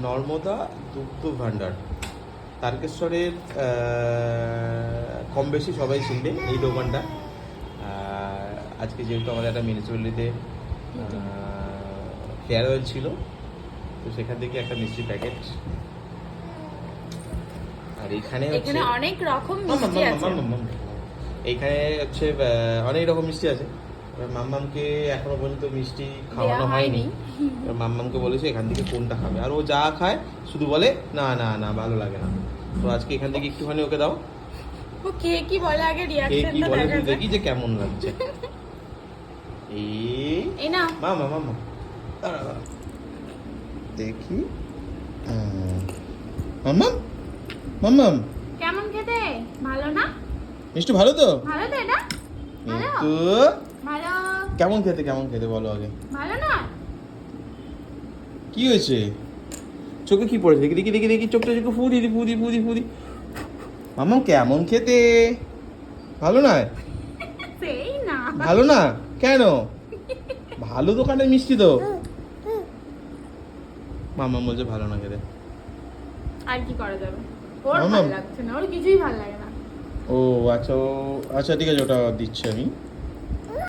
নর্মদা দুগ্ধ ভাণ্ডার, তারকেশ্বরের কম বেশি সবাই চিনবে এই দোকানটা। আজকে যেহেতু আমাদের একটা মিউনিসিপ্যালিটিতে ফেয়ারওয়েল ছিল, তো সেখান থেকে একটা মিষ্টি প্যাকেট। আর এখানে অনেক রকম মিষ্টি আছে। এইখানে হচ্ছে অনেক রকম মিষ্টি আছে। মাম্মামকে এখনো পর্যন্ত মিষ্টি খাওয়ানো হয়নি। মাম্মামকে বলেছে এখান থেকে কোনটা খাবে, আর ও যা খায় শুধু বলে না না না ভালো লাগে না। তো আজকে এখান থেকে একটুখানি ওকে দাও। ও কে কি বলে আগে রিঅ্যাকশনটা বলে দেখা দেখি যে কেমন লাগছে। এই না মামা মামা দেখি মাম্মাম মাম্মাম কেমন খেতে? ভালো না? মিষ্টি ভালো তো? ভালো তো এটা? তো ভালো। কেমন খেতে বলো আগে। ভালো না? কি হয়েছে? চোখে কি পড়েছে? দেখি দেখি দেখি দেখি চোখটা চোখে ফুদি ফুদি ফুদি ফুদি। মাম্মাম কেমন খেতে? ভালো না? সেই না। ভালো না কেন? ভালো দোকানের মিষ্টি তো। মাম্মাম বলছে ভালো না খেতে। আর কি করা যাবে? ওর ভালো লাগছে না, ওর কিছুই ভালো লাগে না। ও আচ্ছা আচ্ছা ঠিক আছে, ওটা দিচ্ছি আমি।